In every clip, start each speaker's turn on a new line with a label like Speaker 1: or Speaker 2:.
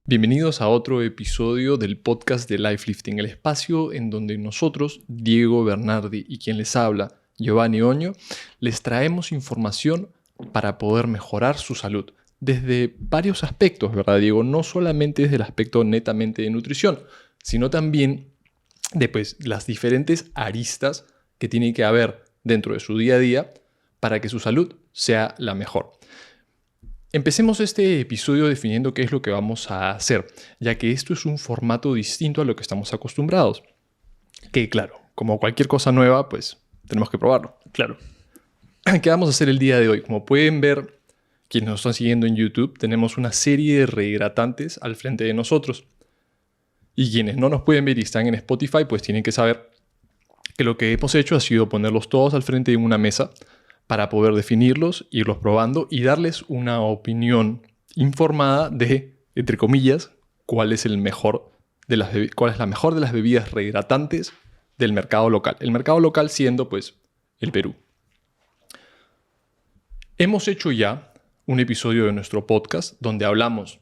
Speaker 1: Bienvenidos a otro episodio del podcast de Lifelifting, el espacio en donde nosotros, Diego Bernardi y quien les habla, Giovanni Oño, les traemos información para poder mejorar su salud desde varios aspectos, ¿verdad, Diego? No solamente desde el aspecto netamente de nutrición, sino también de las diferentes aristas que tiene que haber dentro de su día a día para que su salud sea la mejor. Empecemos este episodio definiendo qué es lo que vamos a hacer, ya que esto es un formato distinto a lo que estamos acostumbrados. Que claro, como cualquier cosa nueva, pues tenemos que probarlo.
Speaker 2: Claro.
Speaker 1: ¿Qué vamos a hacer el día de hoy? Como pueden ver, quienes nos están siguiendo en YouTube, tenemos una serie de rehidratantes al frente de nosotros. Y quienes no nos pueden ver y están en Spotify, pues tienen que saber que lo que hemos hecho ha sido ponerlos todos al frente de una mesa para poder definirlos, irlos probando y darles una opinión informada de, entre comillas, cuál es la mejor de las bebidas rehidratantes del mercado local. El mercado local siendo, pues, el Perú. Hemos hecho ya un episodio de nuestro podcast donde hablamos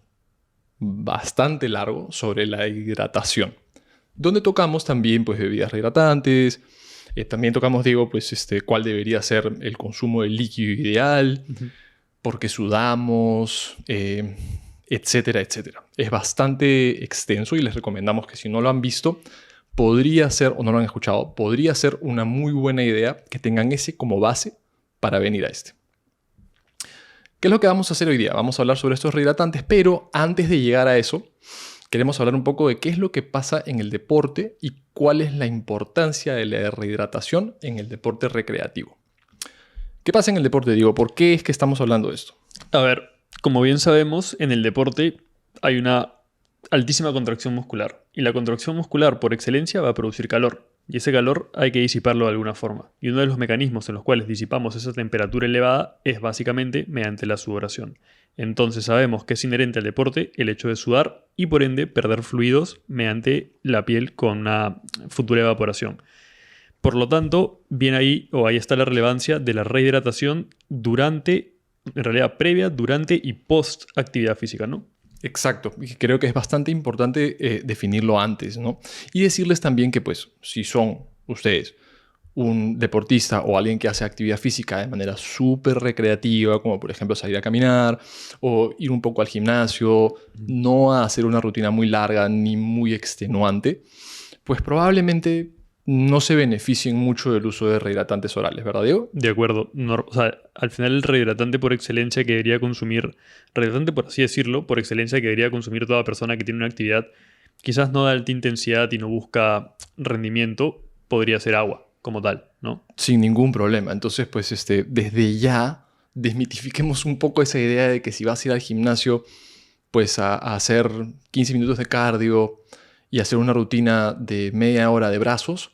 Speaker 1: bastante largo sobre la hidratación, donde tocamos también, pues, bebidas rehidratantes. También tocamos, Diego, cuál debería ser el consumo del líquido ideal, por qué sudamos, etcétera, etcétera. Es bastante extenso y les recomendamos que si no lo han visto, podría ser, o no lo han escuchado, podría ser una muy buena idea que tengan ese como base para venir a este. ¿Qué es lo que vamos a hacer hoy día? Vamos a hablar sobre estos rehidratantes, pero antes de llegar a eso, queremos hablar un poco de qué es lo que pasa en el deporte y cuál es la importancia de la rehidratación en el deporte recreativo. ¿Qué pasa en el deporte, Diego? ¿Por qué es que estamos hablando de esto?
Speaker 2: A ver, como bien sabemos, en el deporte hay una altísima contracción muscular. Y la contracción muscular, por excelencia, va a producir calor. Y ese calor hay que disiparlo de alguna forma. Y uno de los mecanismos en los cuales disipamos esa temperatura elevada es básicamente mediante la sudoración. Entonces sabemos que es inherente al deporte el hecho de sudar y por ende perder fluidos mediante la piel con una futura evaporación. Por lo tanto, ahí está la relevancia de la rehidratación durante, en realidad previa, durante y post actividad física, ¿no?
Speaker 1: Exacto, y creo que es bastante importante definirlo antes, ¿no? Y decirles también que, pues, si son ustedes un deportista o alguien que hace actividad física de manera súper recreativa, como por ejemplo salir a caminar o ir un poco al gimnasio, no a hacer una rutina muy larga ni muy extenuante, pues probablemente no se beneficien mucho del uso de rehidratantes orales, ¿verdad, Diego?
Speaker 2: De acuerdo. Al final el rehidratante por excelencia que debería consumir, rehidratante por así decirlo, por excelencia que debería consumir toda persona que tiene una actividad quizás no de alta intensidad y no busca rendimiento, podría ser agua como tal, ¿no?
Speaker 1: Sin ningún problema. Entonces, desde ya desmitifiquemos un poco esa idea de que si vas a ir al gimnasio, pues a hacer 15 minutos de cardio y hacer una rutina de media hora de brazos,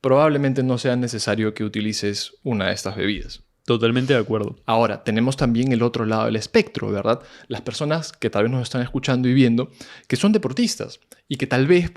Speaker 1: probablemente no sea necesario que utilices una de estas bebidas.
Speaker 2: Totalmente de acuerdo.
Speaker 1: Ahora, tenemos también el otro lado del espectro, ¿verdad? Las personas que tal vez nos están escuchando y viendo, que son deportistas y que tal vez,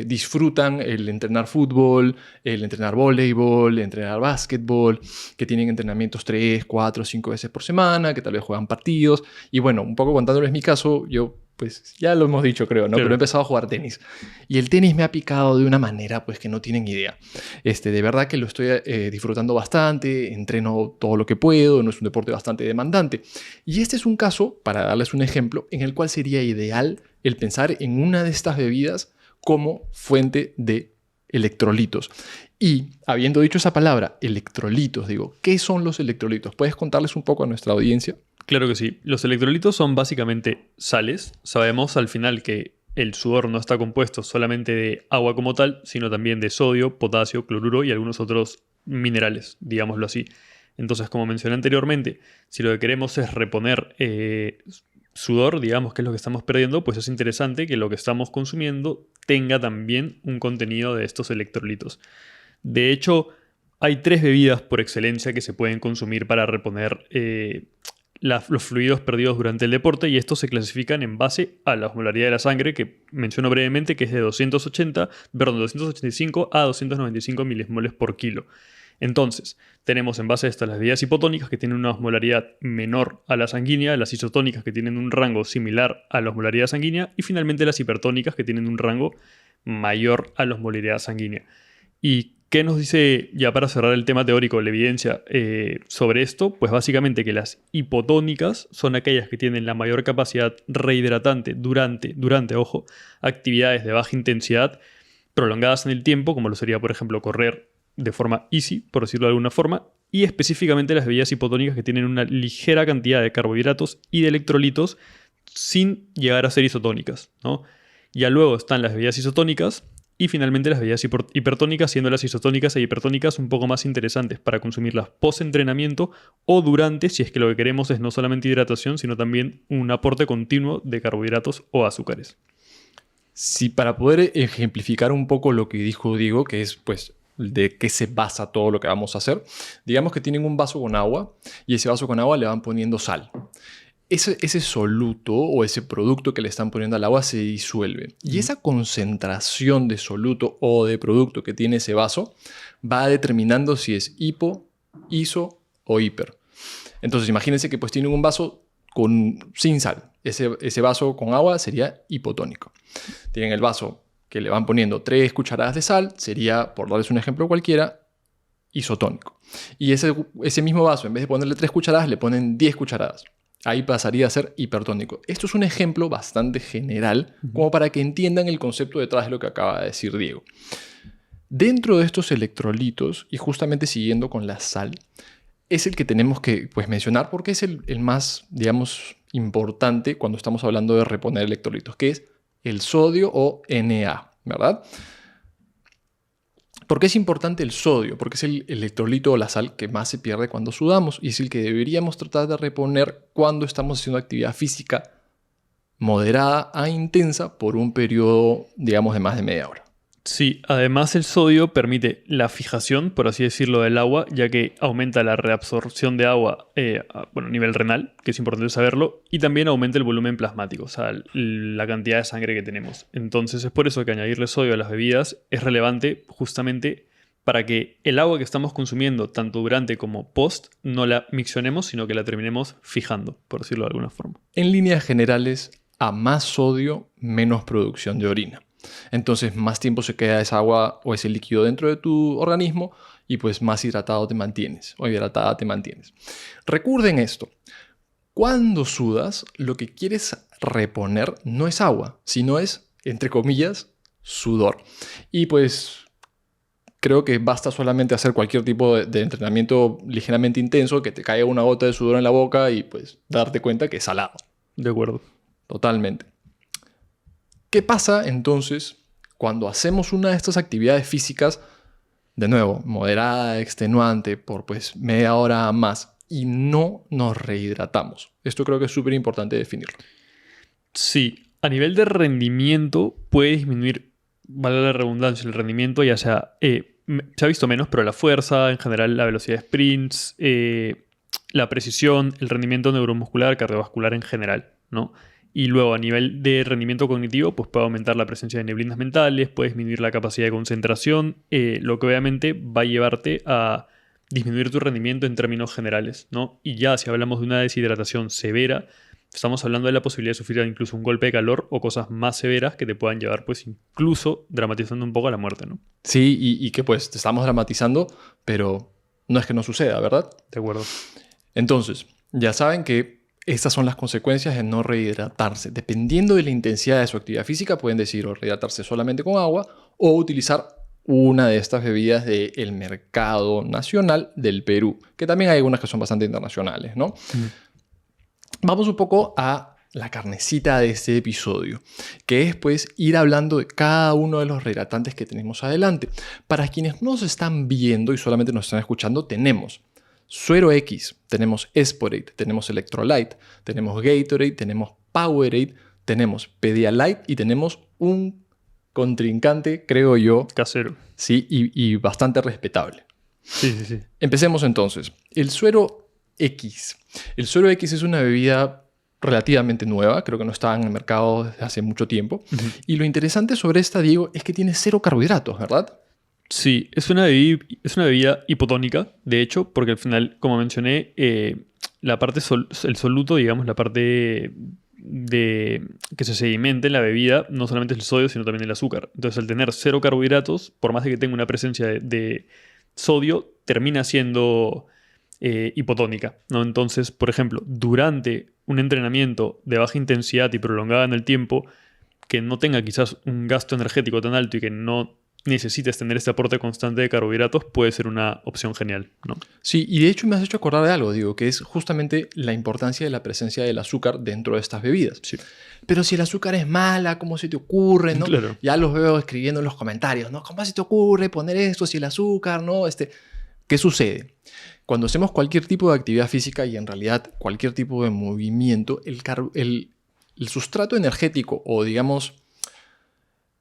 Speaker 1: disfrutan el entrenar fútbol, el entrenar voleibol, el entrenar básquetbol, que tienen entrenamientos 3, 4, 5 veces por semana, que tal vez juegan partidos. Y bueno, un poco contándoles mi caso, yo pues ya lo hemos dicho, creo, ¿no?
Speaker 2: Claro.
Speaker 1: Pero he empezado a jugar tenis. Y el tenis me ha picado de una manera, pues, que no tienen idea. De verdad que lo estoy disfrutando bastante, entreno todo lo que puedo, no es un deporte bastante demandante. Y este es un caso, para darles un ejemplo, en el cual sería ideal el pensar en una de estas bebidas como fuente de electrolitos. Y, habiendo dicho esa palabra, electrolitos, digo, ¿qué son los electrolitos? ¿Puedes contarles un poco a nuestra audiencia?
Speaker 2: Claro que sí. Los electrolitos son básicamente sales. Sabemos al final que el sudor no está compuesto solamente de agua como tal, sino también de sodio, potasio, cloruro y algunos otros minerales, digámoslo así. Entonces, como mencioné anteriormente, si lo que queremos es reponer sudor, digamos que es lo que estamos perdiendo, pues es interesante que lo que estamos consumiendo tenga también un contenido de estos electrolitos. De hecho, hay 3 bebidas por excelencia que se pueden consumir para reponer los fluidos perdidos durante el deporte, y estos se clasifican en base a la osmolaridad de la sangre, que menciono brevemente que es de 285 a 295 milismoles por kilo. Entonces, tenemos en base a esto las bebidas hipotónicas que tienen una osmolaridad menor a la sanguínea, las isotónicas que tienen un rango similar a la osmolaridad sanguínea y finalmente las hipertónicas que tienen un rango mayor a la osmolaridad sanguínea. ¿Y qué nos dice, ya para cerrar el tema teórico, la evidencia sobre esto? Pues básicamente que las hipotónicas son aquellas que tienen la mayor capacidad rehidratante durante actividades de baja intensidad prolongadas en el tiempo, como lo sería, por ejemplo, correr de forma easy, por decirlo de alguna forma, y específicamente las bebidas hipotónicas que tienen una ligera cantidad de carbohidratos y de electrolitos sin llegar a ser isotónicas, ¿no? Ya luego están las bebidas isotónicas y finalmente las bebidas hipertónicas, siendo las isotónicas e hipertónicas un poco más interesantes para consumirlas post-entrenamiento o durante, si es que lo que queremos es no solamente hidratación, sino también un aporte continuo de carbohidratos o azúcares.
Speaker 1: Sí, para poder ejemplificar un poco lo que dijo Diego, que es pues de qué se basa todo lo que vamos a hacer, digamos que tienen un vaso con agua y ese vaso con agua le van poniendo sal. Ese soluto o ese producto que le están poniendo al agua se disuelve. Y esa concentración de soluto o de producto que tiene ese vaso va determinando si es hipo, iso o hiper. Entonces imagínense que pues tienen un vaso sin sal. Ese vaso con agua sería hipotónico. Tienen el vaso que le van poniendo 3 cucharadas de sal, sería, por darles un ejemplo cualquiera, isotónico. Y ese mismo vaso, en vez de ponerle 3 cucharadas, le ponen 10 cucharadas. Ahí pasaría a ser hipertónico. Esto es un ejemplo bastante general, como para que entiendan el concepto detrás de lo que acaba de decir Diego. Dentro de estos electrolitos, y justamente siguiendo con la sal, es el que tenemos que mencionar porque es el más, digamos, importante cuando estamos hablando de reponer electrolitos, que es el sodio o Na, ¿verdad? ¿Por qué es importante el sodio? Porque es el electrolito o la sal que más se pierde cuando sudamos y es el que deberíamos tratar de reponer cuando estamos haciendo actividad física moderada a intensa por un periodo, digamos, de más de media hora.
Speaker 2: Sí, además el sodio permite la fijación, por así decirlo, del agua, ya que aumenta la reabsorción de agua a nivel renal, que es importante saberlo, y también aumenta el volumen plasmático, o sea, la cantidad de sangre que tenemos. Entonces es por eso que añadirle sodio a las bebidas es relevante justamente para que el agua que estamos consumiendo, tanto durante como post, no la miccionemos, sino que la terminemos fijando, por decirlo de alguna forma.
Speaker 1: En líneas generales, a más sodio, menos producción de orina. Entonces más tiempo se queda esa agua o ese líquido dentro de tu organismo y pues más hidratado te mantienes o hidratada te mantienes. Recuerden esto, cuando sudas lo que quieres reponer no es agua, sino es, entre comillas, sudor. Y pues creo que basta solamente hacer cualquier tipo de entrenamiento ligeramente intenso, que te caiga una gota de sudor en la boca y pues darte cuenta que es salado.
Speaker 2: De acuerdo.
Speaker 1: Totalmente. ¿Qué pasa entonces cuando hacemos una de estas actividades físicas, de nuevo, moderada, extenuante, por pues media hora más, y no nos rehidratamos? Esto creo que es súper importante definirlo.
Speaker 2: Sí, a nivel de rendimiento puede disminuir, vale la redundancia, el rendimiento, ya sea, se ha visto menos, pero la fuerza, en general la velocidad de sprints, la precisión, el rendimiento neuromuscular, cardiovascular en general, ¿no? Y luego a nivel de rendimiento cognitivo, pues puede aumentar la presencia de neblinas mentales, puede disminuir la capacidad de concentración, lo que obviamente va a llevarte a disminuir tu rendimiento en términos generales, ¿no? Y ya si hablamos de una deshidratación severa, estamos hablando de la posibilidad de sufrir incluso un golpe de calor o cosas más severas que te puedan llevar, pues incluso dramatizando un poco a la muerte, ¿no?
Speaker 1: Sí, y que pues te estamos dramatizando, pero no es que no suceda, ¿verdad?
Speaker 2: De acuerdo.
Speaker 1: Entonces, ya saben que estas son las consecuencias de no rehidratarse. Dependiendo de la intensidad de su actividad física, pueden decidir o rehidratarse solamente con agua o utilizar una de estas bebidas del mercado nacional del Perú, que también hay algunas que son bastante internacionales, ¿no? Vamos un poco a la carnecita de este episodio, que es pues ir hablando de cada uno de los rehidratantes que tenemos adelante. Para quienes no nos están viendo y solamente nos están escuchando, tenemos Suero X, tenemos Esporate, tenemos Electrolyte, tenemos Gatorade, tenemos Powerade, tenemos Pedialyte y tenemos un contrincante, creo yo,
Speaker 2: casero.
Speaker 1: Sí, y bastante respetable.
Speaker 2: Sí.
Speaker 1: Empecemos entonces. El Suero X. El Suero X es una bebida relativamente nueva, creo que no estaba en el mercado desde hace mucho tiempo. Y lo interesante sobre esta, Diego, es que tiene 0 carbohidratos, ¿verdad?
Speaker 2: Sí, es una bebida hipotónica, de hecho, porque al final, como mencioné, la parte el soluto, digamos, la parte de que se sedimente en la bebida, no solamente es el sodio, sino también el azúcar. Entonces, al tener cero carbohidratos, por más de que tenga una presencia de sodio, termina siendo hipotónica, ¿no? Entonces, por ejemplo, durante un entrenamiento de baja intensidad y prolongada en el tiempo, que no tenga quizás un gasto energético tan alto y que no necesites tener este aporte constante de carbohidratos, puede ser una opción genial, ¿no?
Speaker 1: Sí, y de hecho me has hecho acordar de algo, digo, que es justamente la importancia de la presencia del azúcar dentro de estas bebidas.
Speaker 2: Sí.
Speaker 1: Pero si el azúcar es mala, ¿cómo se te ocurre, no?
Speaker 2: Claro.
Speaker 1: Ya los veo escribiendo en los comentarios, ¿no? ¿Cómo se te ocurre poner esto si el azúcar, no? ¿Qué sucede? Cuando hacemos cualquier tipo de actividad física y en realidad cualquier tipo de movimiento, el sustrato energético o digamos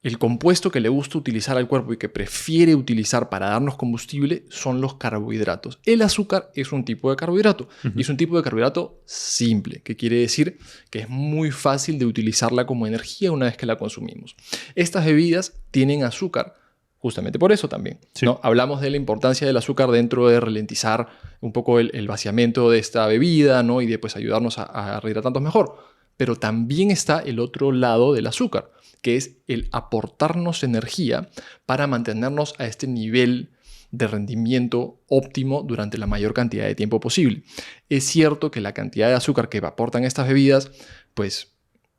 Speaker 1: el compuesto que le gusta utilizar al cuerpo y que prefiere utilizar para darnos combustible son los carbohidratos. El azúcar es un tipo de carbohidrato y es un tipo de carbohidrato simple, que quiere decir que es muy fácil de utilizarla como energía una vez que la consumimos. Estas bebidas tienen azúcar justamente por eso también,
Speaker 2: Sí.
Speaker 1: ¿no? Hablamos de la importancia del azúcar dentro de ralentizar un poco el vaciamiento de esta bebida, ¿no? Y de pues, ayudarnos a rehidratarnos mejor. Pero también está el otro lado del azúcar, que es el aportarnos energía para mantenernos a este nivel de rendimiento óptimo durante la mayor cantidad de tiempo posible. Es cierto que la cantidad de azúcar que aportan estas bebidas, pues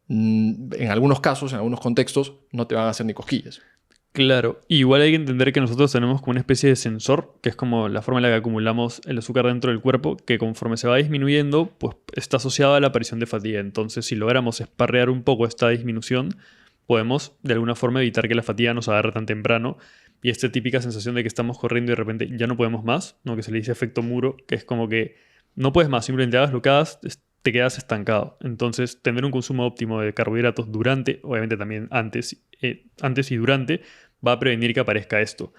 Speaker 1: en algunos casos, en algunos contextos, no te van a hacer ni cosquillas.
Speaker 2: Claro, igual hay que entender que nosotros tenemos como una especie de sensor, que es como la forma en la que acumulamos el azúcar dentro del cuerpo, que conforme se va disminuyendo, pues está asociada a la aparición de fatiga. Entonces, si logramos esparrear un poco esta disminución, podemos de alguna forma evitar que la fatiga nos agarre tan temprano. Y esta típica sensación de que estamos corriendo y de repente ya no podemos más, ¿no? Que se le dice efecto muro, que es como que no puedes más, simplemente hagas lo que hagas, te quedas estancado. Entonces, tener un consumo óptimo de carbohidratos durante, obviamente también antes y durante, va a prevenir que aparezca esto.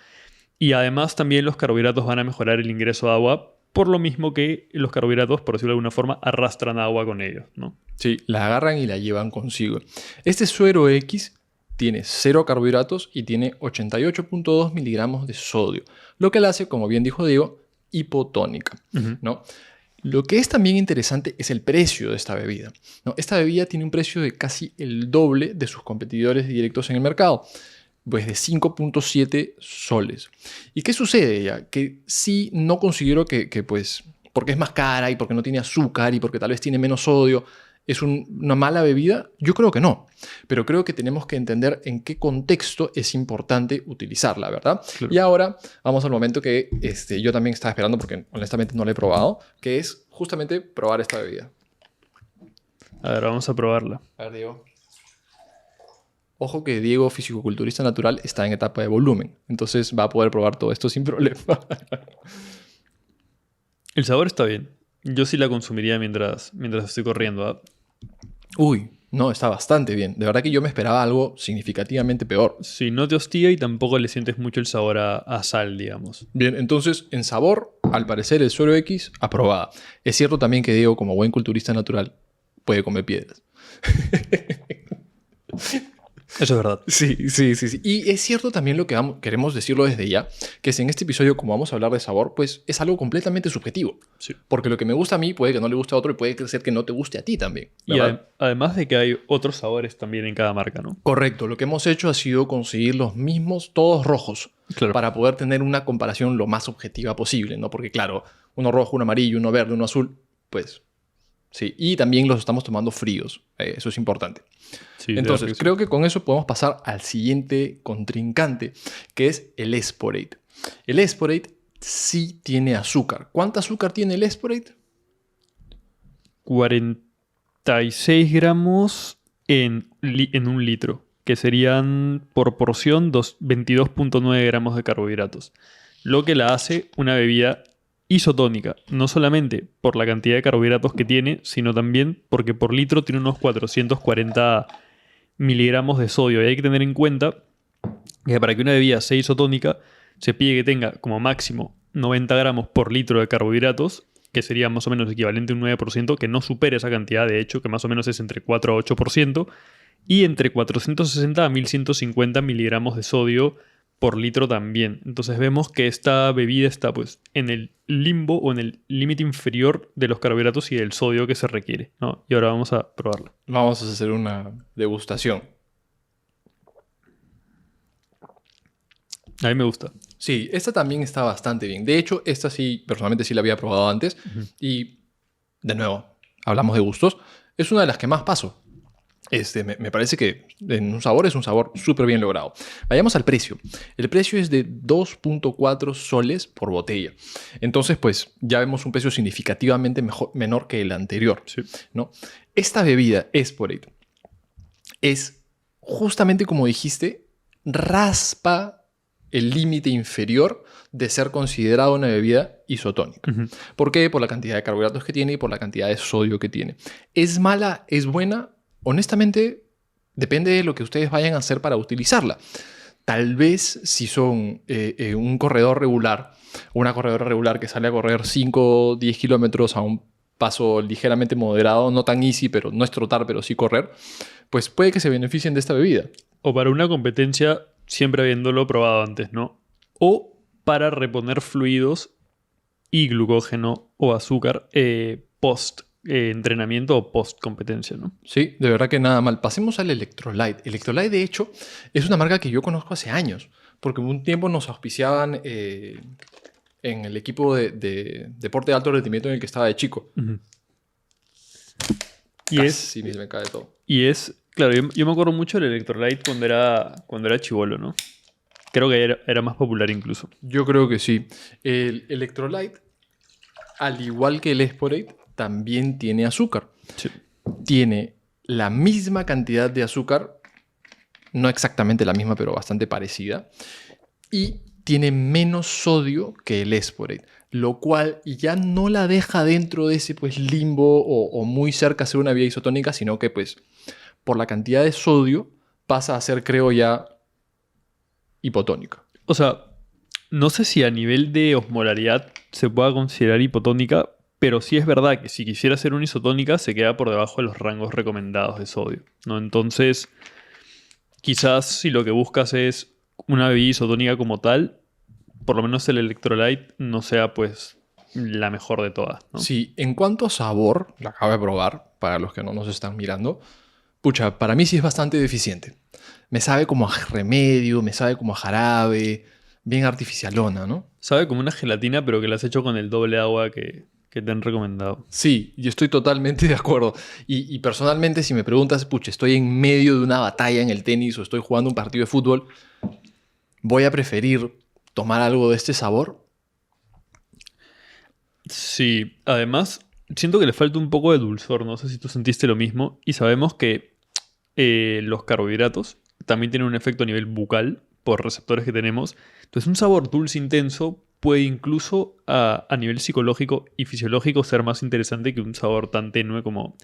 Speaker 2: Y además también los carbohidratos van a mejorar el ingreso de agua, por lo mismo que los carbohidratos, por decirlo de alguna forma, arrastran agua con ellos, ¿no?
Speaker 1: Sí, la agarran y la llevan consigo. Este suero X tiene 0 carbohidratos y tiene 88.2 miligramos de sodio, lo que la hace, como bien dijo Diego, hipotónica, ¿no? Lo que es también interesante es el precio de esta bebida, ¿no? Esta bebida tiene un precio de casi el doble de sus competidores directos en el mercado, pues de 5.7 soles. ¿Y qué sucede ya? Que sí no considero que pues, porque es más cara y porque no tiene azúcar y porque tal vez tiene menos sodio, ¿es una mala bebida? Yo creo que no, pero creo que tenemos que entender en qué contexto es importante utilizarla, ¿verdad?
Speaker 2: Claro.
Speaker 1: Y ahora vamos al momento que yo también estaba esperando porque honestamente no la he probado, que es justamente probar esta bebida.
Speaker 2: A ver, vamos a probarla.
Speaker 1: A ver, Diego. Ojo que Diego, fisicoculturista natural, está en etapa de volumen, entonces va a poder probar todo esto sin problema.
Speaker 2: El sabor está bien. Yo sí la consumiría mientras estoy corriendo, ¿ah?
Speaker 1: Uy, no, está bastante bien. De verdad que yo me esperaba algo significativamente peor.
Speaker 2: Sí, no te hostiga y tampoco le sientes mucho el sabor a sal, digamos.
Speaker 1: Bien, entonces, en sabor, al parecer el suero X, aprobada. Es cierto también que Diego, como buen culturista natural, puede comer piedras.
Speaker 2: Eso es verdad.
Speaker 1: Sí. Y es cierto también lo que queremos decirlo desde ya, que es en este episodio, como vamos a hablar de sabor, pues es algo completamente subjetivo.
Speaker 2: Sí.
Speaker 1: Porque lo que me gusta a mí puede que no le guste a otro y puede ser que no te guste a ti también.
Speaker 2: Y
Speaker 1: ¿Verdad?
Speaker 2: además de que hay otros sabores también en cada marca, ¿no?
Speaker 1: Correcto, lo que hemos hecho ha sido conseguir los mismos, todos rojos,
Speaker 2: Claro.
Speaker 1: para poder tener una comparación lo más objetiva posible, ¿no? Porque claro, uno rojo, uno amarillo, uno verde, uno azul, pues sí. Y también los estamos tomando fríos, eso es importante.
Speaker 2: Sí, de
Speaker 1: Entonces,
Speaker 2: verdad que sí.
Speaker 1: creo que con eso podemos pasar al siguiente contrincante, que es el Esporate. El Esporate sí tiene azúcar. ¿Cuánto azúcar tiene el Esporate?
Speaker 2: 46 gramos en un litro, que serían por porción 22.9 gramos de carbohidratos, lo que la hace una bebida isotónica, no solamente por la cantidad de carbohidratos que tiene, sino también porque por litro tiene unos 440 miligramos de sodio. Y hay que tener en cuenta que para que una bebida sea isotónica se pide que tenga como máximo 90 gramos por litro de carbohidratos, que sería más o menos equivalente a un 9%, que no supere esa cantidad, de hecho, que más o menos es entre 4 a 8%, y entre 460 a 1150 miligramos de sodio por litro también. Entonces vemos que esta bebida está pues en el limbo o en el límite inferior de los carbohidratos y del sodio que se requiere, ¿no? Y ahora vamos a probarla.
Speaker 1: Vamos a hacer una degustación.
Speaker 2: A mí me gusta.
Speaker 1: Sí, esta también está bastante bien. De hecho, esta sí, personalmente sí la había probado antes. Y, de nuevo, hablamos de gustos. Es una de las que más paso. Me parece que en un sabor es un sabor súper bien logrado. Vayamos al precio. El precio es de 2.4 soles por botella. Entonces, pues, ya vemos un precio significativamente menor que el anterior,
Speaker 2: Sí.
Speaker 1: ¿no? Esta bebida, Esporate, es justamente como dijiste, raspa el límite inferior de ser considerado una bebida isotónica. ¿Por qué? Por la cantidad de carbohidratos que tiene y por la cantidad de sodio que tiene. ¿Es mala? ¿Es buena? Honestamente, depende de lo que ustedes vayan a hacer para utilizarla. Tal vez si son un corredor regular o una corredora regular que sale a correr 5 o 10 kilómetros a un paso ligeramente moderado, no tan easy, pero no es trotar, pero sí correr, pues puede que se beneficien de esta bebida.
Speaker 2: O para una competencia, siempre habiéndolo probado antes, ¿no? O para reponer fluidos y glucógeno o azúcar post entrenamiento o post competencia, ¿no?
Speaker 1: Sí, de verdad que nada mal. Pasemos al Electrolyte. Electrolyte, de hecho, es una marca que yo conozco hace años, porque un tiempo nos auspiciaban en el equipo de deporte de alto rendimiento en el que estaba de chico.
Speaker 2: Y
Speaker 1: me cae todo.
Speaker 2: Y es, claro, yo me acuerdo mucho del Electrolyte cuando era chibolo, ¿no? Creo que era más popular incluso.
Speaker 1: Yo creo que sí. El Electrolyte, al igual que el Esporate, también tiene azúcar.
Speaker 2: Sí.
Speaker 1: Tiene la misma cantidad de azúcar, no exactamente la misma, pero bastante parecida, y tiene menos sodio que el Esporate, lo cual ya no la deja dentro de ese pues, limbo o muy cerca de ser una bebida isotónica, sino que pues por la cantidad de sodio pasa a ser, creo ya, hipotónica.
Speaker 2: O sea, no sé si a nivel de osmolaridad se pueda considerar hipotónica, pero sí es verdad que si quisiera ser una isotónica se queda por debajo de los rangos recomendados de sodio, ¿no? Entonces, quizás si lo que buscas es una bebida isotónica como tal, por lo menos el Electrolyte no sea pues la mejor de todas, ¿no?
Speaker 1: Sí, en cuanto a sabor, la acabo de probar, para los que no nos están mirando, pucha, para mí sí es bastante deficiente. Me sabe como a remedio, me sabe como a jarabe, bien artificialona, ¿no?
Speaker 2: Sabe como una gelatina, pero que la has hecho con el doble de agua que te han recomendado.
Speaker 1: Sí, yo estoy totalmente de acuerdo. Y personalmente, si me preguntas, pucha, estoy en medio de una batalla en el tenis o estoy jugando un partido de fútbol, voy a preferir tomar algo de este sabor.
Speaker 2: Sí, además, siento que le falta un poco de dulzor. No sé si tú sentiste lo mismo. Y sabemos que los carbohidratos también tienen un efecto a nivel bucal por receptores que tenemos. Entonces, un sabor dulce intenso puede incluso a nivel psicológico y fisiológico ser más interesante que un sabor tan tenue como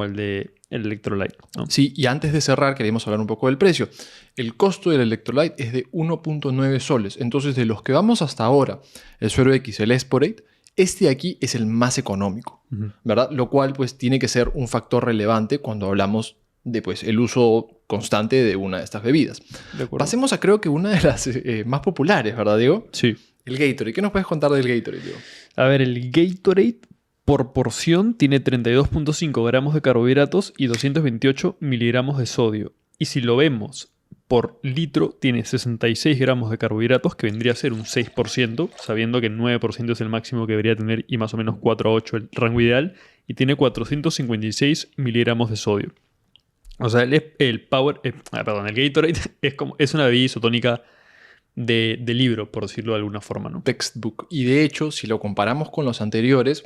Speaker 2: el de el Electrolyte, ¿no?
Speaker 1: Sí, y antes de cerrar, queremos hablar un poco del precio. El costo del Electrolyte es de 1.9 soles. Entonces, de los que vamos hasta ahora, el Suero X, el Esporate, este de aquí es el más económico, ¿verdad? Lo cual, pues, tiene que ser un factor relevante cuando hablamos de, pues, el uso constante de una de estas bebidas.
Speaker 2: De acuerdo.
Speaker 1: Pasemos a, creo que una de las más populares, ¿verdad, Diego?
Speaker 2: Sí.
Speaker 1: El Gatorade. ¿Qué nos puedes contar del Gatorade, Diego?
Speaker 2: A ver, el Gatorade por porción tiene 32.5 gramos de carbohidratos y 228 miligramos de sodio. Y si lo vemos por litro, tiene 66 gramos de carbohidratos, que vendría a ser un 6%, sabiendo que el 9% es el máximo que debería tener y más o menos 4 a 8 el rango ideal. Y tiene 456 miligramos de sodio. O sea, el Gatorade es una bebida isotónica de libro, por decirlo de alguna forma, ¿no?
Speaker 1: Textbook. Y de hecho, si lo comparamos con los anteriores,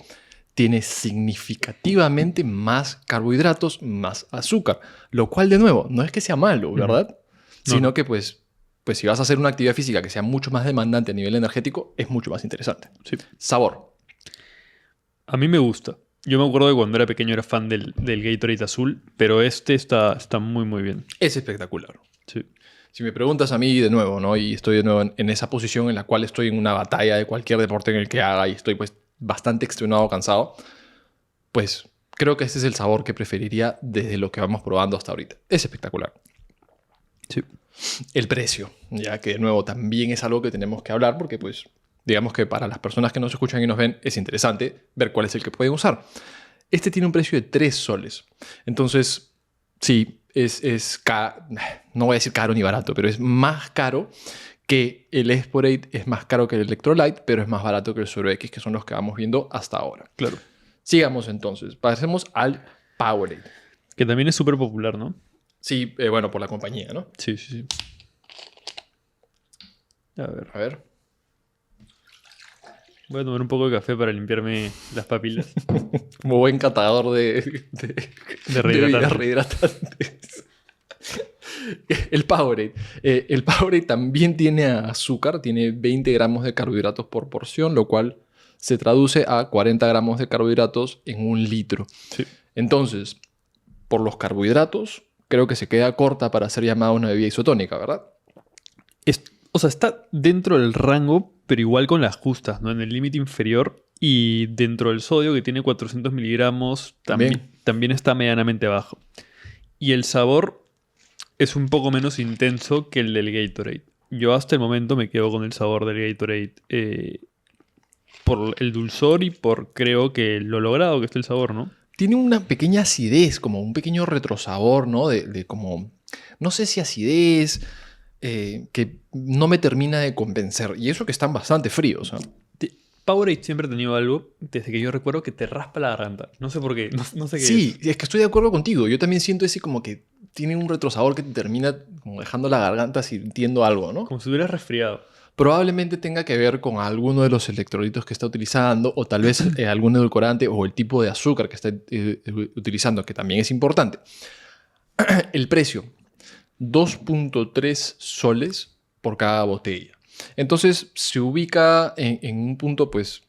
Speaker 1: tiene significativamente más carbohidratos, más azúcar. Lo cual, de nuevo, no es que sea malo, ¿verdad?
Speaker 2: No.
Speaker 1: Sino que, pues si vas a hacer una actividad física que sea mucho más demandante a nivel energético, es mucho más interesante.
Speaker 2: Sí.
Speaker 1: Sabor.
Speaker 2: A mí me gusta. Yo me acuerdo que cuando era pequeño era fan del Gatorade azul, pero este está muy, muy bien.
Speaker 1: Es espectacular.
Speaker 2: Sí.
Speaker 1: Si me preguntas a mí de nuevo, ¿no? Y estoy de nuevo en esa posición en la cual estoy en una batalla de cualquier deporte en el que haga y estoy pues bastante extenuado, cansado, pues creo que ese es el sabor que preferiría desde lo que vamos probando hasta ahorita. Es espectacular.
Speaker 2: Sí.
Speaker 1: El precio, ya que de nuevo también es algo que tenemos que hablar porque pues digamos que para las personas que nos escuchan y nos ven es interesante ver cuál es el que pueden usar. Este tiene un precio de 3 soles. Entonces, sí, no voy a decir caro ni barato, pero es más caro que el Esporate, es más caro que el Electrolyte, pero es más barato que el Suero X, que son los que vamos viendo hasta ahora.
Speaker 2: Claro.
Speaker 1: Sigamos entonces. Pasemos al Powerade.
Speaker 2: Que también es súper popular, ¿no?
Speaker 1: Sí, bueno, por la compañía, ¿no?
Speaker 2: Sí, sí, sí. A ver.
Speaker 1: A ver.
Speaker 2: Voy a tomar un poco de café para limpiarme las papilas.
Speaker 1: Como buen catador de bebidas rehidratantes. El Powerade. El Powerade también tiene azúcar, tiene 20 gramos de carbohidratos por porción, lo cual se traduce a 40 gramos de carbohidratos en 1 litro.
Speaker 2: Sí.
Speaker 1: Entonces, por los carbohidratos, creo que se queda corta para ser llamada una bebida isotónica, ¿verdad?
Speaker 2: O sea, está dentro del rango, pero igual con las justas, ¿no? En el límite inferior y dentro del sodio, que tiene 400 miligramos, también está medianamente bajo. Y el sabor es un poco menos intenso que el del Gatorade. Yo hasta el momento me quedo con el sabor del Gatorade por el dulzor y por creo que lo logrado que está el sabor, ¿no?
Speaker 1: Tiene una pequeña acidez, como un pequeño retrosabor, ¿no? De como, no sé si acidez, que no me termina de convencer. Y eso que están bastante fríos, ¿no?
Speaker 2: Powerade siempre ha tenido algo, desde que yo recuerdo, que te raspa la garganta. No sé por qué, no sé qué
Speaker 1: Sí,
Speaker 2: es.
Speaker 1: es que estoy de acuerdo contigo. Yo también siento ese como que tiene un retrosabor que te termina como dejando la garganta sintiendo algo, ¿no?
Speaker 2: Como si hubieras resfriado.
Speaker 1: Probablemente tenga que ver con alguno de los electrolitos que está utilizando o tal vez algún edulcorante o el tipo de azúcar que está utilizando, que también es importante. El precio, 2.3 soles por cada botella. Entonces se ubica en un punto pues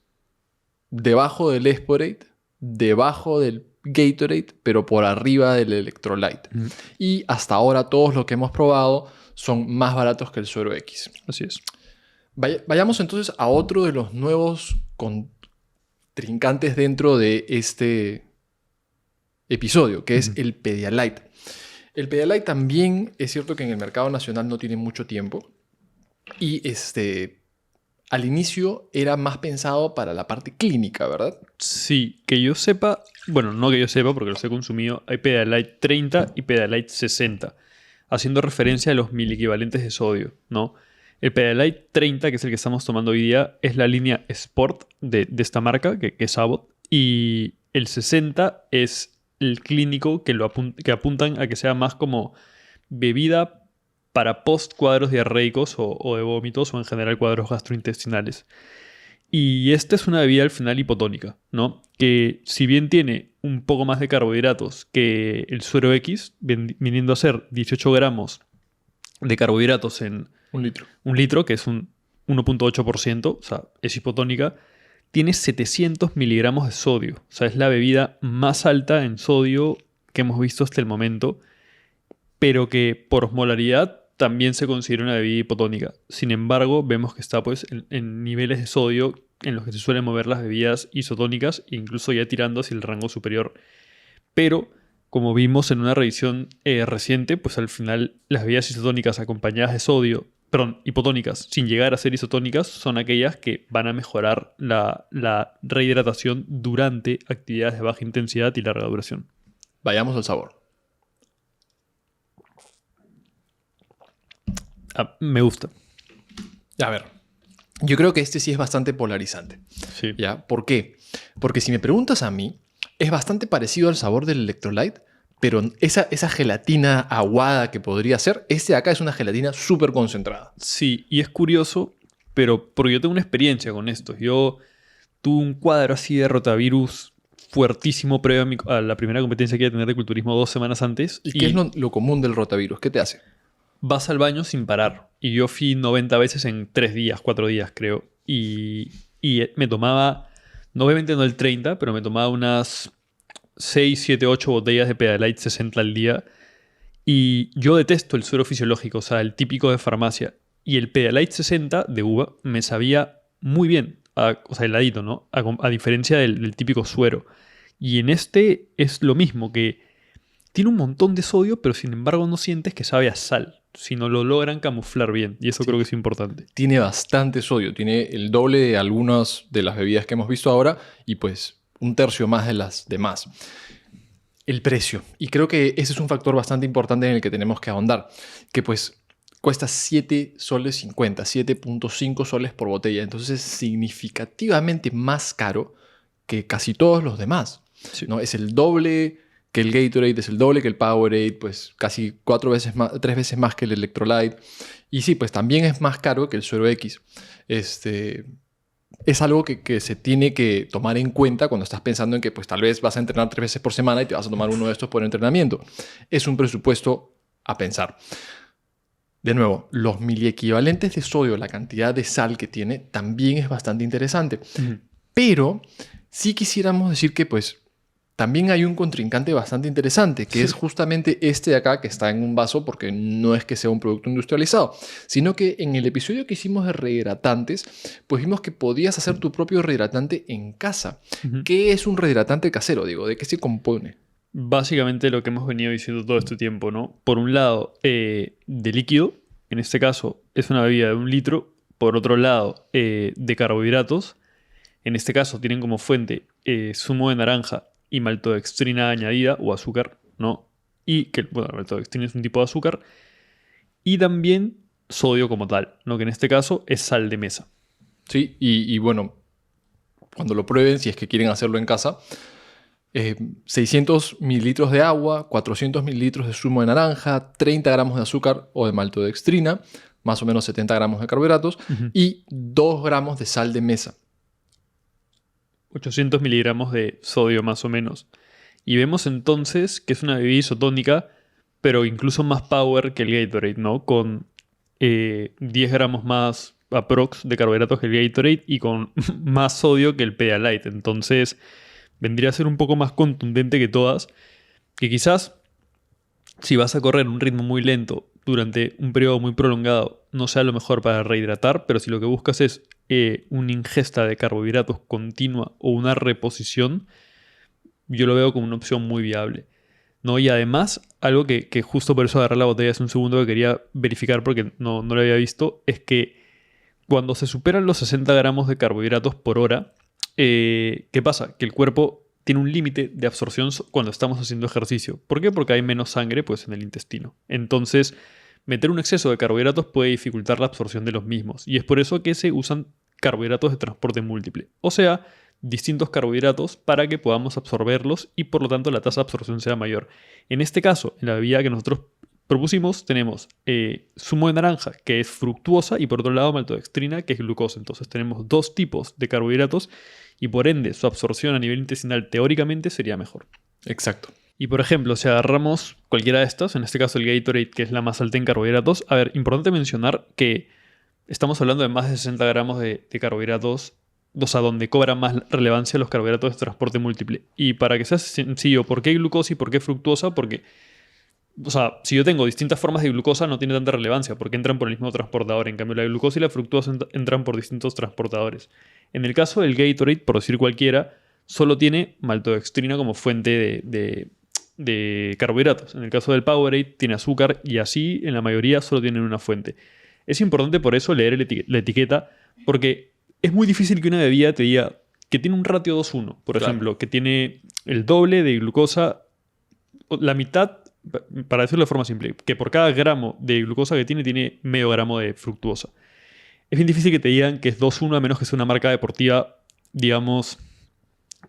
Speaker 1: debajo del Esporate, debajo del Gatorade, pero por arriba del Electrolyte. Y hasta ahora todos los que hemos probado son más baratos que el Suero X.
Speaker 2: Así es.
Speaker 1: Vayamos entonces a otro de los nuevos contrincantes dentro de este episodio, que es el Pedialyte. El Pedialyte también es cierto que en el mercado nacional no tiene mucho tiempo y al inicio era más pensado para la parte clínica, ¿verdad?
Speaker 2: Sí, que yo sepa, bueno, no que yo sepa porque los he consumido, hay Pedialyte 30 y Pedialyte 60, haciendo referencia a los miliequivalentes de sodio, ¿no? El Pedialyte 30, que es el que estamos tomando hoy día, es la línea Sport de esta marca, que es Abbott. Y el 60 es el clínico que apuntan a que sea más como bebida para post cuadros diarreicos o de vómitos o en general cuadros gastrointestinales. Y esta es una bebida al final hipotónica, ¿no? Que si bien tiene un poco más de carbohidratos que el Suero X, viniendo a ser 18 gramos de carbohidratos en
Speaker 1: 1 litro.
Speaker 2: 1 litro, que es un 1.8%, o sea, es hipotónica, tiene 700 miligramos de sodio. O sea, es la bebida más alta en sodio que hemos visto hasta el momento, pero que por osmolaridad también se considera una bebida hipotónica. Sin embargo, vemos que está pues en niveles de sodio en los que se suelen mover las bebidas isotónicas, incluso ya tirando hacia el rango superior. Pero como vimos en una revisión reciente, pues al final las bebidas isotónicas acompañadas de sodio, perdón, hipotónicas, sin llegar a ser isotónicas, son aquellas que van a mejorar la rehidratación durante actividades de baja intensidad y larga duración.
Speaker 1: Vayamos al sabor.
Speaker 2: Me gusta.
Speaker 1: A ver, yo creo que este sí es bastante polarizante.
Speaker 2: Sí.
Speaker 1: ¿Ya? ¿Por qué? Porque si me preguntas a mí, es bastante parecido al sabor del Electrolyte, pero esa gelatina aguada que podría ser, este de acá es una gelatina súper concentrada.
Speaker 2: Sí, y es curioso, pero porque yo tengo una experiencia con esto. Yo tuve un cuadro así de rotavirus fuertísimo previo a la primera competencia que iba a tener de culturismo 2 semanas antes.
Speaker 1: ¿Y qué es lo común del rotavirus? ¿Qué te hace?
Speaker 2: Vas al baño sin parar. Y yo fui 90 veces en 3 días, 4 días creo. Y me tomaba, no, obviamente no el 30, pero me tomaba unas 6, 7, 8 botellas de Pedialyte 60 al día. Y yo detesto el suero fisiológico, o sea, el típico de farmacia. Y el Pedialyte 60 de uva me sabía muy bien, o sea, heladito, ¿no? A diferencia del típico suero. Y en este es lo mismo, que tiene un montón de sodio, pero sin embargo no sientes que sabe a sal. sino lo logran camuflar bien. Y eso creo que es importante.
Speaker 1: Tiene bastante sodio, tiene el doble de algunas de las bebidas que hemos visto ahora y pues un tercio más de las demás. El precio. Y creo que ese es un factor bastante importante en el que tenemos que ahondar. Que pues cuesta 7 soles 50, 7.5 soles por botella. Entonces es significativamente más caro que casi todos los demás.
Speaker 2: Sí.
Speaker 1: ¿No? Es el doble que el Gatorade, es el doble que el Powerade, pues casi 3 veces más que el Electrolyte. Y sí, pues también es más caro que el Suero X. Es algo que se tiene que tomar en cuenta cuando estás pensando en que pues tal vez vas a entrenar 3 veces por semana y te vas a tomar uno de estos por entrenamiento. Es un presupuesto a pensar. De nuevo, los miliequivalentes de sodio, la cantidad de sal que tiene, también es bastante interesante. Pero sí quisiéramos decir que pues también hay un contrincante bastante interesante, que es justamente este de acá, que está en un vaso, porque no es que sea un producto industrializado, sino que en el episodio que hicimos de rehidratantes, pues vimos que podías hacer tu propio rehidratante en casa. ¿Qué es un rehidratante casero, digo? ¿De qué se compone?
Speaker 2: Básicamente lo que hemos venido diciendo todo este tiempo, ¿no? Por un lado, de líquido, en este caso es una bebida de 1 litro. Por otro lado, de carbohidratos, en este caso tienen como fuente zumo de naranja y maltodextrina añadida o azúcar, ¿no? Y que, bueno, la maltodextrina es un tipo de azúcar. Y también sodio como tal, ¿no? Que en este caso es sal de mesa.
Speaker 1: Sí, y bueno, cuando lo prueben, si es que quieren hacerlo en casa, 600 mililitros de agua, 400 mililitros de zumo de naranja, 30 gramos de azúcar o de maltodextrina, más o menos 70 gramos de carbohidratos y 2 gramos de sal de mesa.
Speaker 2: 800 miligramos de sodio más o menos. Y vemos entonces que es una bebida isotónica, pero incluso más power que el Gatorade, ¿no? Con 10 gramos más aprox de carbohidratos que el Gatorade y con más sodio que el Pedialyte. Entonces vendría a ser un poco más contundente que todas, que quizás si vas a correr a un ritmo muy lento durante un periodo muy prolongado no sea lo mejor para rehidratar, pero si lo que buscas es una ingesta de carbohidratos continua o una reposición, yo lo veo como una opción muy viable, ¿no? Y además, algo que justo por eso agarré la botella hace un segundo que quería verificar porque no lo había visto, es que cuando se superan los 60 gramos de carbohidratos por hora, ¿qué pasa? Que el cuerpo tiene un límite de absorción cuando estamos haciendo ejercicio. ¿Por qué? Porque hay menos sangre pues, en el intestino. Entonces, meter un exceso de carbohidratos puede dificultar la absorción de los mismos. Y es por eso que se usan carbohidratos de transporte múltiple. O sea, distintos carbohidratos para que podamos absorberlos y por lo tanto la tasa de absorción sea mayor. En este caso, en la bebida que nosotros propusimos, tenemos zumo de naranja, que es fructuosa, y por otro lado maltodextrina, que es glucosa. Entonces tenemos 2 tipos de carbohidratos y por ende su absorción a nivel intestinal teóricamente sería mejor.
Speaker 1: Exacto.
Speaker 2: Y por ejemplo, si agarramos cualquiera de estas, en este caso el Gatorade, que es la más alta en carbohidratos, a ver, importante mencionar que estamos hablando de más de 60 gramos de carbohidratos, o sea, donde cobra más relevancia los carbohidratos de transporte múltiple. Y para que sea sencillo, ¿por qué glucosa y por qué fructuosa? Porque, o sea, si yo tengo distintas formas de glucosa no tiene tanta relevancia porque entran por el mismo transportador. En cambio, la glucosa y la fructuosa entran por distintos transportadores. En el caso del Gatorade, por decir cualquiera, solo tiene maltodextrina como fuente de carbohidratos. En el caso del Powerade tiene azúcar y así en la mayoría solo tienen una fuente. Es importante por eso leer la etiqueta porque es muy difícil que una bebida te diga que tiene un ratio 2:1, por ejemplo, que tiene el doble de glucosa, la mitad, para decirlo de forma simple, que por cada gramo de glucosa que tiene medio gramo de fructuosa. Es bien difícil que te digan que es 2:1 a menos que sea una marca deportiva, digamos,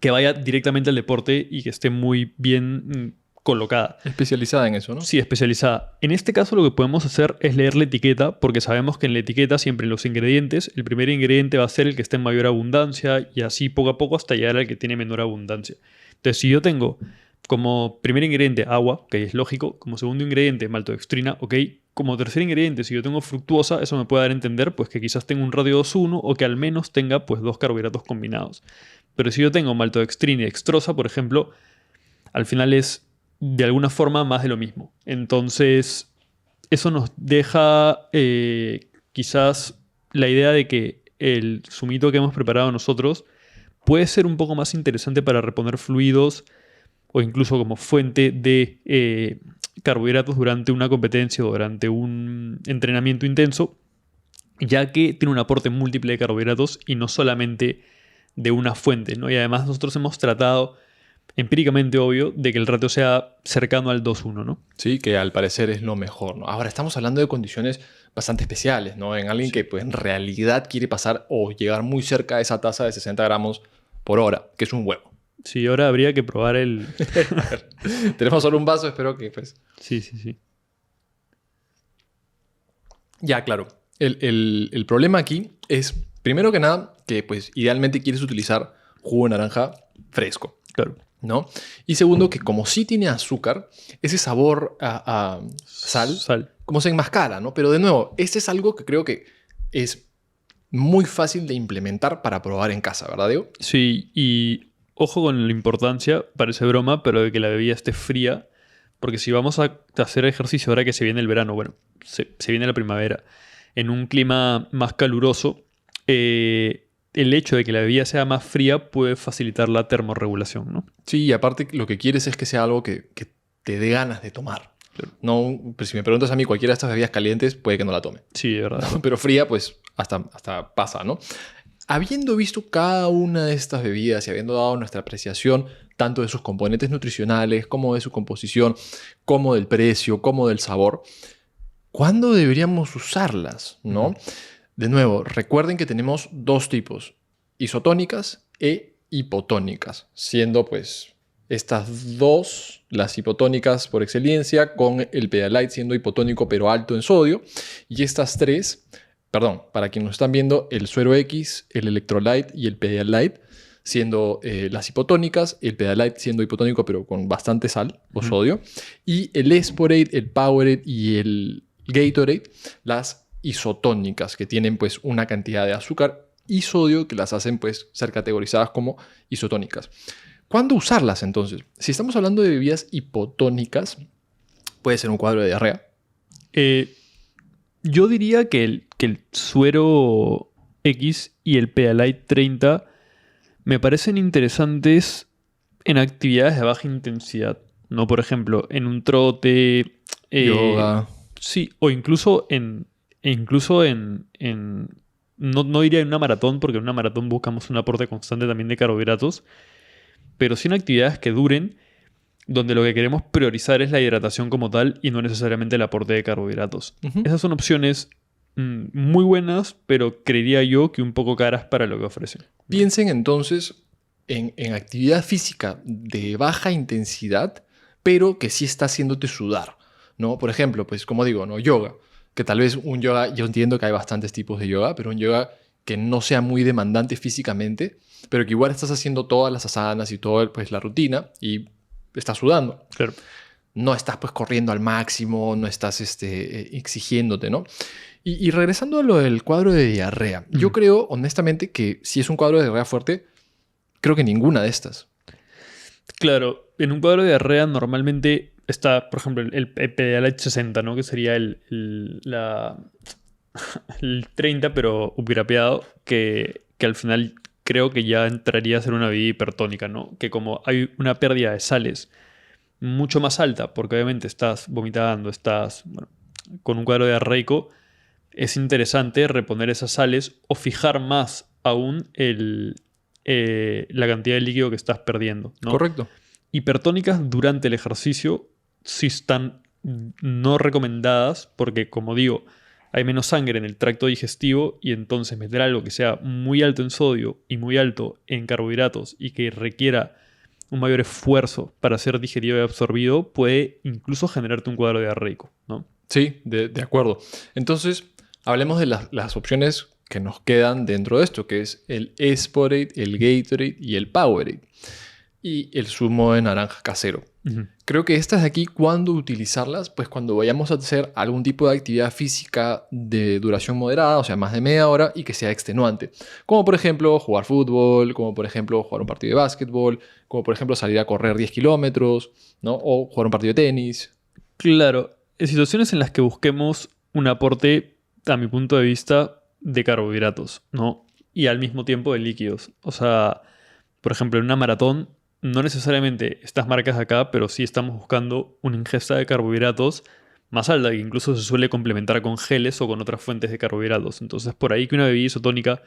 Speaker 2: que vaya directamente al deporte y que esté muy bien colocada.
Speaker 1: Especializada en eso, ¿no?
Speaker 2: Sí, especializada. En este caso lo que podemos hacer es leer la etiqueta porque sabemos que en la etiqueta siempre en los ingredientes el primer ingrediente va a ser el que esté en mayor abundancia y así poco a poco hasta llegar al que tiene menor abundancia. Entonces si yo tengo como primer ingrediente agua, que es lógico, como segundo ingrediente maltodextrina, ok, como tercer ingrediente si yo tengo fructuosa, eso me puede dar a entender pues que quizás tenga un ratio 2:1 o que al menos tenga pues 2 carbohidratos combinados. Pero si yo tengo maltodextrina y dextrosa, por ejemplo, al final es de alguna forma más de lo mismo. Entonces, eso nos deja quizás la idea de que el zumito que hemos preparado nosotros puede ser un poco más interesante para reponer fluidos o incluso como fuente de carbohidratos durante una competencia o durante un entrenamiento intenso, ya que tiene un aporte múltiple de carbohidratos y no solamente de una fuente, ¿no? Y además nosotros hemos tratado, empíricamente obvio, de que el ratio sea cercano al 2:1, ¿no?
Speaker 1: Sí, que al parecer es lo mejor, ¿no? Ahora estamos hablando de condiciones bastante especiales, ¿no? En alguien que pues, en realidad quiere pasar o llegar muy cerca a esa tasa de 60 gramos por hora, que es un huevo.
Speaker 2: Sí, ahora habría que probar el...
Speaker 1: Tenemos solo un vaso, espero que pues...
Speaker 2: Sí.
Speaker 1: Ya, claro. El problema aquí es, primero que nada, que pues idealmente quieres utilizar jugo de naranja fresco,
Speaker 2: Claro.
Speaker 1: ¿no? Y segundo, que como sí tiene azúcar, ese sabor a sal, como se enmascara, ¿no? Pero de nuevo, este es algo que creo que es muy fácil de implementar para probar en casa, ¿verdad, Diego?
Speaker 2: Sí, y ojo con la importancia, parece broma, pero de que la bebida esté fría, porque si vamos a hacer ejercicio ahora que se viene el verano, bueno, se viene la primavera, en un clima más caluroso, el hecho de que la bebida sea más fría puede facilitar la termorregulación, ¿no?
Speaker 1: Sí, y aparte lo que quieres es que sea algo que te dé ganas de tomar.
Speaker 2: Claro.
Speaker 1: No, pero si me preguntas a mí, cualquiera de estas bebidas calientes puede que no la tome.
Speaker 2: Sí, de verdad.
Speaker 1: Pero fría, pues hasta pasa, ¿no? Habiendo visto cada una de estas bebidas y habiendo dado nuestra apreciación tanto de sus componentes nutricionales como de su composición, como del precio, como del sabor, ¿cuándo deberíamos usarlas, no? De nuevo, recuerden que tenemos dos tipos, isotónicas e hipotónicas, siendo pues estas dos las hipotónicas por excelencia, con el Pedialyte siendo hipotónico pero alto en sodio, y estas tres, perdón, para quienes nos están viendo, el Suero X, el Electrolyte y el Pedialyte siendo las hipotónicas, el Pedialyte siendo hipotónico pero con bastante sal o sodio, y el Esporate, el Powerade y el Gatorade, las isotónicas, que tienen pues una cantidad de azúcar y sodio que las hacen pues ser categorizadas como isotónicas. ¿Cuándo usarlas entonces? Si estamos hablando de bebidas hipotónicas, puede ser un cuadro de diarrea.
Speaker 2: Yo diría que el Suero X y el Pedialyte 30 me parecen interesantes en actividades de baja intensidad, ¿no? Por ejemplo, en un trote,
Speaker 1: Yoga.
Speaker 2: sí, o incluso no diría en una maratón, porque en una maratón buscamos un aporte constante también de carbohidratos, pero sí en actividades que duren, donde lo que queremos priorizar es la hidratación como tal y no necesariamente el aporte de carbohidratos. Esas son opciones muy buenas, pero creería yo que un poco caras para lo que ofrecen.
Speaker 1: Piensen entonces en actividad física de baja intensidad, pero que sí está haciéndote sudar, ¿no? Por ejemplo, pues como digo, ¿no? Yoga, que tal vez un yoga, yo entiendo que hay bastantes tipos de yoga, pero un yoga que no sea muy demandante físicamente, pero que igual estás haciendo todas las asanas y toda pues, la rutina y estás sudando.
Speaker 2: Claro.
Speaker 1: No estás pues corriendo al máximo, no estás exigiéndote, ¿no? Y regresando a lo del cuadro de diarrea, yo creo honestamente que si es un cuadro de diarrea fuerte, creo que ninguna de estas.
Speaker 2: Claro, en un cuadro de diarrea normalmente está, por ejemplo, el Pedialyte 60, ¿no? Que sería el 30, pero upgradeado, que al final creo que ya entraría a ser una bebida hipertónica, ¿no? Que como hay una pérdida de sales mucho más alta, porque obviamente estás vomitando, estás con un cuadro diarreico, es interesante reponer esas sales o fijar más aún la cantidad de líquido que estás perdiendo, ¿no?
Speaker 1: Correcto.
Speaker 2: Hipertónicas durante el ejercicio sí están no recomendadas porque, como digo, hay menos sangre en el tracto digestivo y entonces meter algo que sea muy alto en sodio y muy alto en carbohidratos y que requiera un mayor esfuerzo para ser digerido y absorbido puede incluso generarte un cuadro diarreico, ¿no?
Speaker 1: Sí, de acuerdo. Entonces, hablemos de las opciones que nos quedan dentro de esto, que es el Esporate, el Gatorade y el Powerade. Y el zumo de naranja casero. Creo que estas de aquí, ¿cuándo utilizarlas? Pues cuando vayamos a hacer algún tipo de actividad física de duración moderada, o sea, más de media hora y que sea extenuante. Como por ejemplo jugar fútbol, como por ejemplo jugar un partido de básquetbol, como por ejemplo salir a correr 10 kilómetros, ¿no? O jugar un partido de tenis.
Speaker 2: Claro, en situaciones en las que busquemos un aporte, a mi punto de vista, de carbohidratos, ¿no? Y al mismo tiempo de líquidos. O sea, por ejemplo, en una maratón no necesariamente estas marcas de acá, pero sí estamos buscando una ingesta de carbohidratos más alta, que incluso se suele complementar con geles o con otras fuentes de carbohidratos. Entonces, por ahí que una bebida isotónica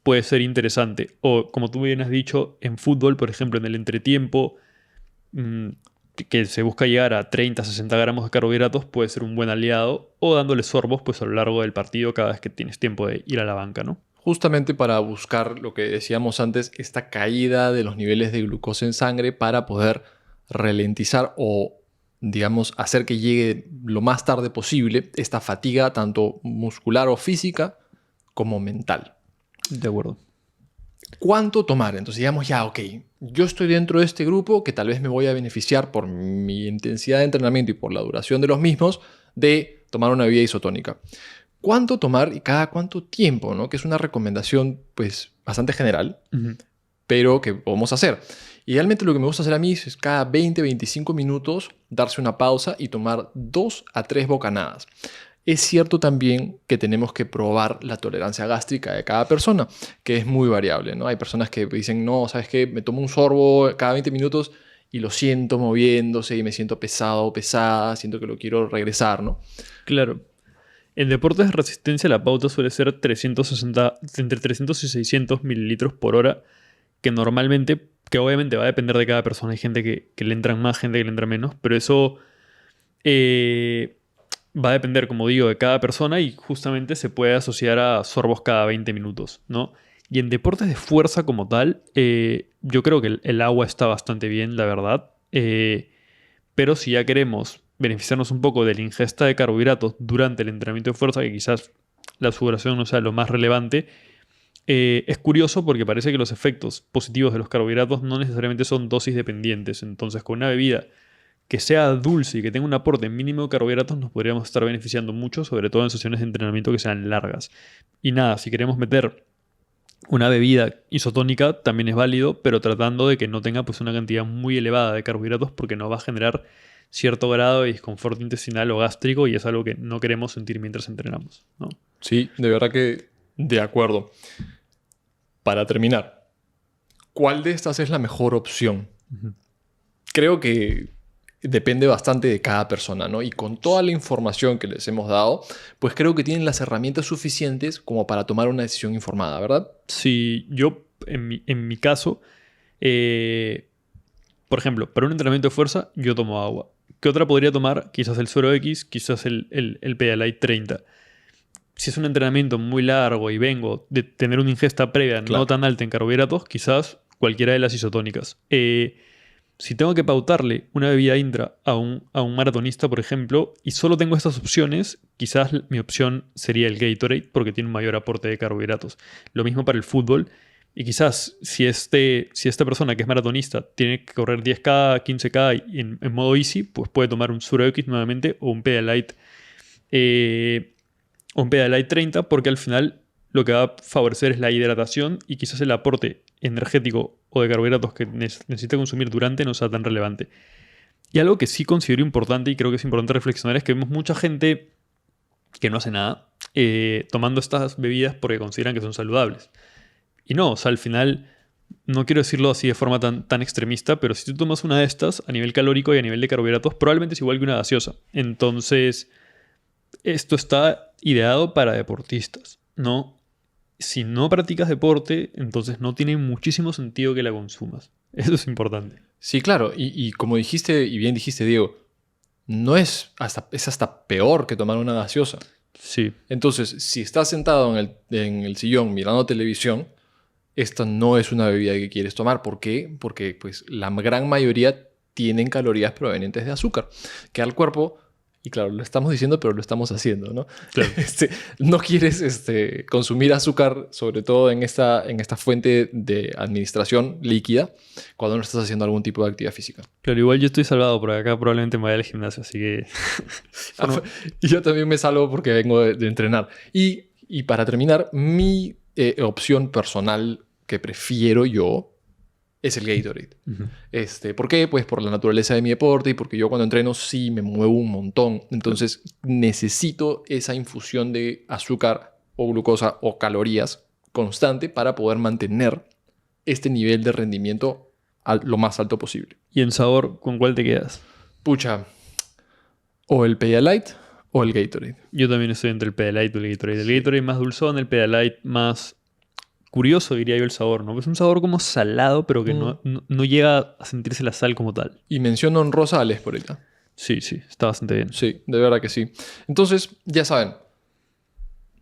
Speaker 2: puede ser interesante. O, como tú bien has dicho, en fútbol, por ejemplo, en el entretiempo, mm, que se busca llegar a 30, 60 gramos de carbohidratos, puede ser un buen aliado. O dándole sorbos pues, a lo largo del partido cada vez que tienes tiempo de ir a la banca, ¿no?
Speaker 1: Justamente para buscar lo que decíamos antes, esta caída de los niveles de glucosa en sangre para poder ralentizar o, digamos, hacer que llegue lo más tarde posible esta fatiga tanto muscular o física como mental.
Speaker 2: De acuerdo.
Speaker 1: ¿Cuánto tomar? Entonces digamos ya, ok, yo estoy dentro de este grupo que tal vez me voy a beneficiar por mi intensidad de entrenamiento y por la duración de los mismos de tomar una bebida isotónica. ¿Cuánto tomar y cada cuánto tiempo? ¿No? Que es una recomendación pues bastante general, pero que podemos hacer. Idealmente lo que me gusta hacer a mí es cada 20-25 minutos darse una pausa y tomar 2 a 3 bocanadas. Es cierto también que tenemos que probar la tolerancia gástrica de cada persona, que es muy variable, ¿no? Hay personas que dicen, no, ¿sabes qué? Me tomo un sorbo cada 20 minutos y lo siento moviéndose y me siento pesado o pesada, siento que lo quiero regresar, ¿no?
Speaker 2: Claro. En deportes de resistencia la pauta suele ser entre 300 y 600 mililitros por hora, que normalmente, que obviamente va a depender de cada persona. Hay gente que le entran más, gente que le entra menos, pero eso va a depender, como digo, de cada persona y justamente se puede asociar a sorbos cada 20 minutos, ¿no? Y en deportes de fuerza como tal, yo creo que el agua está bastante bien, la verdad. Pero si ya queremos beneficiarnos un poco de la ingesta de carbohidratos durante el entrenamiento de fuerza, que quizás la sudoración no sea lo más relevante, es curioso porque parece que los efectos positivos de los carbohidratos no necesariamente son dosis dependientes. Entonces, con una bebida que sea dulce y que tenga un aporte mínimo de carbohidratos, nos podríamos estar beneficiando mucho, sobre todo en sesiones de entrenamiento que sean largas. Y nada, si queremos meter una bebida isotónica también es válido, pero tratando de que no tenga pues, una cantidad muy elevada de carbohidratos porque nos va a generar cierto grado de disconfort intestinal o gástrico y es algo que no queremos sentir mientras entrenamos, ¿no?
Speaker 1: Sí, de verdad que de acuerdo. Para terminar, ¿cuál de estas es la mejor opción? Creo que depende bastante de cada persona, ¿no? Y con toda la información que les hemos dado, pues creo que tienen las herramientas suficientes como para tomar una decisión informada, ¿verdad?
Speaker 2: Si yo, en mi caso, por ejemplo, para un entrenamiento de fuerza, yo tomo agua. ¿Qué otra podría tomar? Quizás el Suero X, quizás el Pedialyte 30. Si es un entrenamiento muy largo y vengo de tener una ingesta previa
Speaker 1: Claro.
Speaker 2: no tan alta en carbohidratos, quizás cualquiera de las isotónicas. Si tengo que pautarle una bebida intra a un maratonista, por ejemplo, y solo tengo estas opciones, quizás mi opción sería el Gatorade porque tiene un mayor aporte de carbohidratos. Lo mismo para el fútbol. Y quizás si esta persona que es maratonista tiene que correr 10K, 15K en modo easy, pues puede tomar un Suro X nuevamente o un Pedialyte 30 porque al final lo que va a favorecer es la hidratación y quizás el aporte energético o de carbohidratos que necesita consumir durante no sea tan relevante. Y algo que sí considero importante y creo que es importante reflexionar es que vemos mucha gente que no hace nada tomando estas bebidas porque consideran que son saludables. Y no, o sea, al final, no quiero decirlo así de forma tan extremista, pero si tú tomas una de estas a nivel calórico y a nivel de carbohidratos, probablemente es igual que una gaseosa. Entonces, esto está ideado para deportistas, ¿no? Si no practicas deporte, entonces no tiene muchísimo sentido que la consumas. Eso es importante.
Speaker 1: Sí, claro. Y como dijiste, y bien dijiste, Diego, no es hasta peor que tomar una gaseosa.
Speaker 2: Sí,
Speaker 1: Entonces, si estás sentado en el sillón mirando televisión, esta no es una bebida que quieres tomar. ¿Por qué? Porque pues, la gran mayoría tienen calorías provenientes de azúcar, que al cuerpo, y claro, lo estamos diciendo, pero lo estamos haciendo, ¿no?
Speaker 2: claro.
Speaker 1: No quieres consumir azúcar, sobre todo en esta fuente de administración líquida, cuando no estás haciendo algún tipo de actividad física.
Speaker 2: Claro, igual yo estoy salvado por acá, probablemente me vaya al gimnasio, así que...
Speaker 1: Y yo también me salvo porque vengo de entrenar. Y para terminar, mi opción personal que prefiero yo es el Gatorade. ¿Por qué? Pues por la naturaleza de mi deporte y porque yo cuando entreno sí me muevo un montón. Entonces necesito esa infusión de azúcar o glucosa o calorías constante para poder mantener este nivel de rendimiento lo más alto posible.
Speaker 2: ¿Y en sabor, con cuál te quedas?
Speaker 1: Pucha, o el Pedialyte o el Gatorade.
Speaker 2: Yo también estoy entre el Pedialyte y el Gatorade. El Gatorade más dulzón, el Pedialyte más curioso, diría yo, el sabor, ¿no? Es un sabor como salado, pero que no llega a sentirse la sal como tal.
Speaker 1: Y menciono honrosa al Esporita.
Speaker 2: Sí, está bastante bien.
Speaker 1: Sí, de verdad que sí. Entonces, ya saben,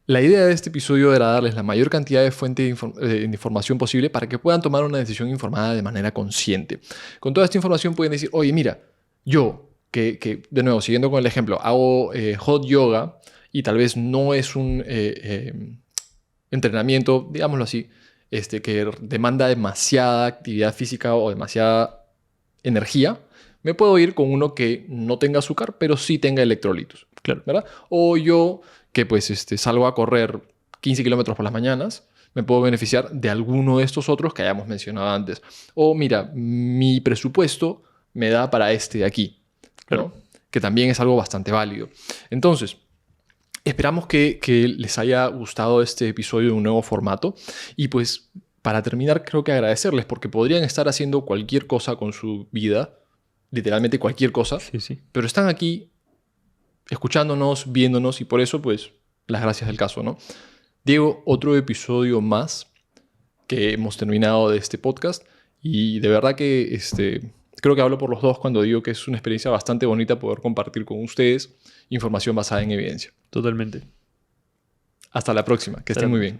Speaker 1: la idea de este episodio era darles la mayor cantidad de fuentes de información posible para que puedan tomar una decisión informada de manera consciente. Con toda esta información pueden decir, oye, mira, yo, que de nuevo, siguiendo con el ejemplo, hago hot yoga y tal vez no es un entrenamiento, digámoslo así, que demanda demasiada actividad física o demasiada energía, me puedo ir con uno que no tenga azúcar, pero sí tenga electrolitos.
Speaker 2: Claro.
Speaker 1: ¿Verdad? O yo, que pues salgo a correr 15 kilómetros por las mañanas, me puedo beneficiar de alguno de estos otros que hayamos mencionado antes. O mira, mi presupuesto me da para este de aquí,
Speaker 2: Claro.
Speaker 1: ¿no? Que también es algo bastante válido. Entonces, esperamos que les haya gustado este episodio de un nuevo formato. Y pues, para terminar, creo que agradecerles porque podrían estar haciendo cualquier cosa con su vida, literalmente cualquier cosa,
Speaker 2: Sí.
Speaker 1: pero están aquí escuchándonos, viéndonos y por eso, pues, las gracias del caso, ¿no? Diego, otro episodio más que hemos terminado de este podcast y de verdad que creo que hablo por los dos cuando digo que es una experiencia bastante bonita poder compartir con ustedes información basada en evidencia.
Speaker 2: Totalmente.
Speaker 1: Hasta la próxima, que estén muy bien.